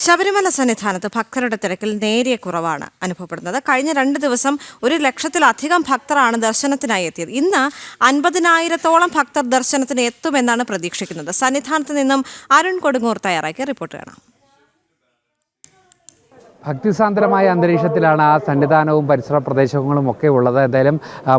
ശബരിമല സന്നിധാനത്ത് ഭക്തരുടെ തിരക്കിൽ നേരിയ കുറവാണ് അനുഭവപ്പെടുന്നത്. കഴിഞ്ഞ 2 ദിവസം 1,00,000-ലധികം ഭക്തരാണ് ദർശനത്തിനായി എത്തിയത്. ഇന്ന് 50,000-ഓളം ഭക്തർ ദർശനത്തിന് എത്തുമെന്നാണ് പ്രതീക്ഷിക്കുന്നത്. സന്നിധാനത്ത് നിന്നും അരുൺ കൊടുങ്ങൂർ തയ്യാറാക്കിയ റിപ്പോർട്ട് കാണാം. ഭക്തിസാന്ദ്രമായ അന്തരീക്ഷത്തിലാണ് ആ സന്നിധാനവും പരിസര പ്രദേശങ്ങളും ഒക്കെ ഉള്ളത്. എന്തായാലും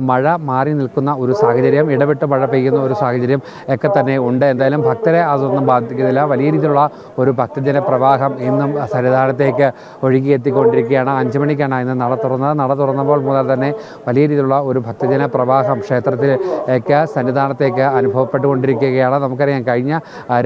മഴ മാറി നിൽക്കുന്ന ഒരു സാഹചര്യം, ഇടവിട്ട് മഴ പെയ്യുന്ന ഒരു സാഹചര്യം ഒക്കെ തന്നെ ഉണ്ട്. എന്തായാലും ഭക്തരെ അതൊന്നും ബാധിക്കുന്നില്ല. വലിയ രീതിയിലുള്ള ഒരു ഭക്തജന പ്രവാഹം ഇന്നും സന്നിധാനത്തേക്ക് ഒഴുകിയെത്തിക്കൊണ്ടിരിക്കുകയാണ്. 5 മണിക്കാണ് ഇന്ന് നട തുറന്നത്. നട തുറന്നപ്പോൾ മുതൽ തന്നെ വലിയ രീതിയിലുള്ള ഒരു ഭക്തജന പ്രവാഹം ക്ഷേത്രത്തിലേക്ക് സന്നിധാനത്തേക്ക് അനുഭവപ്പെട്ടുകൊണ്ടിരിക്കുകയാണ്. നമുക്കറിയാം, കഴിഞ്ഞ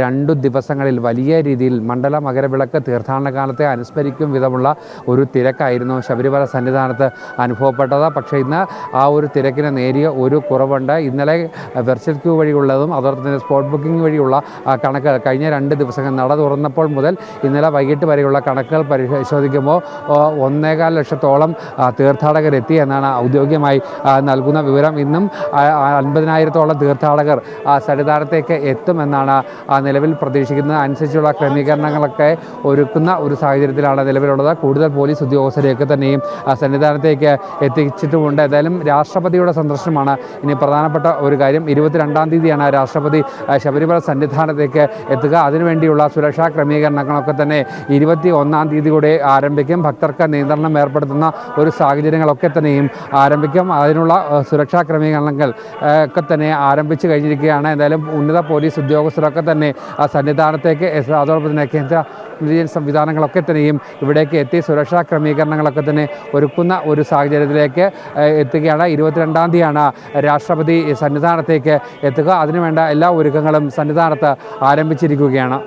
2 ദിവസങ്ങളിൽ വലിയ രീതിയിൽ മണ്ഡല മകരവിളക്ക് തീർത്ഥാടന കാലത്തെ അനുസ്മരിക്കും വിധമുള്ള ഒരു തിരക്കായിരുന്നു ശബരിമല സന്നിധാനത്ത് അനുഭവപ്പെട്ടത്. പക്ഷേ ഇന്ന് ആ ഒരു തിരക്കിന് നേരിയ ഒരു കുറവുണ്ട്. ഇന്നലെ വെർച്വൽ ക്യൂ വഴിയുള്ളതും അതോടൊപ്പം തന്നെ സ്പോട്ട് ബുക്കിംഗ് വഴിയുള്ള കണക്കുകൾ കഴിഞ്ഞ 2 ദിവസങ്ങൾ നട തുറന്നപ്പോൾ മുതൽ ഇന്നലെ വൈകിട്ട് വരെയുള്ള കണക്കുകൾ പരിശോധിക്കുമ്പോൾ 1.25 ലക്ഷത്തോളം തീർത്ഥാടകരെത്തി എന്നാണ് ഔദ്യോഗികമായി നൽകുന്ന വിവരം. ഇന്നും 50,000-ഓളം തീർത്ഥാടകർ സന്നിധാനത്തേക്ക് എത്തുമെന്നാണ് നിലവിൽ പ്രതീക്ഷിക്കുന്നത്. അനുസരിച്ചുള്ള ക്രമീകരണങ്ങളൊക്കെ ഒരുക്കുന്ന ഒരു സാഹചര്യത്തിലാണ് നിലവിലുള്ളത്. കൂടുതൽ പോലീസ് ഉദ്യോഗസ്ഥരെയൊക്കെ തന്നെയും സന്നിധാനത്തേക്ക് എത്തിച്ചിട്ടുമുണ്ട്. എന്തായാലും രാഷ്ട്രപതിയുടെ സന്ദർശനമാണ് ഇനി പ്രധാനപ്പെട്ട ഒരു കാര്യം. 22-ാം തീയതിയാണ് രാഷ്ട്രപതി ശബരിമല സന്നിധാനത്തേക്ക് എത്തുക. അതിനുവേണ്ടിയുള്ള സുരക്ഷാ ക്രമീകരണങ്ങളൊക്കെ തന്നെ 21-ാം തീയതിയോടെ ആരംഭിക്കും. ഭക്തർക്ക് നിയന്ത്രണം ഏർപ്പെടുത്തുന്ന ഒരു സാഹചര്യങ്ങളൊക്കെ തന്നെയും ആരംഭിക്കും. അതിനുള്ള സുരക്ഷാ ക്രമീകരണങ്ങൾ ഒക്കെ തന്നെ ആരംഭിച്ചു കഴിഞ്ഞിരിക്കുകയാണ്. എന്തായാലും ഉന്നത പോലീസ് ഉദ്യോഗസ്ഥരൊക്കെ തന്നെ സന്നിധാനത്തേക്ക്, അതോടൊപ്പം തന്നെ കേന്ദ്ര ഇന്റലിജൻസ് സംവിധാനങ്ങളൊക്കെ തന്നെയും ഇവിടേക്ക് എത്തി സുരക്ഷാ ക്രമീകരണങ്ങളൊക്കെ തന്നെ ഒരുക്കുന്ന ഒരു സാഹചര്യത്തിലേക്ക് എത്തുകയാണ്. 22-ാം തീയതിയാണ് രാഷ്ട്രപതി സന്നിധാനത്തേക്ക് എത്തുക. അതിനുവേണ്ട എല്ലാ ഒരുക്കങ്ങളും സന്നിധാനത്ത് ആരംഭിച്ചിരിക്കുകയാണ്.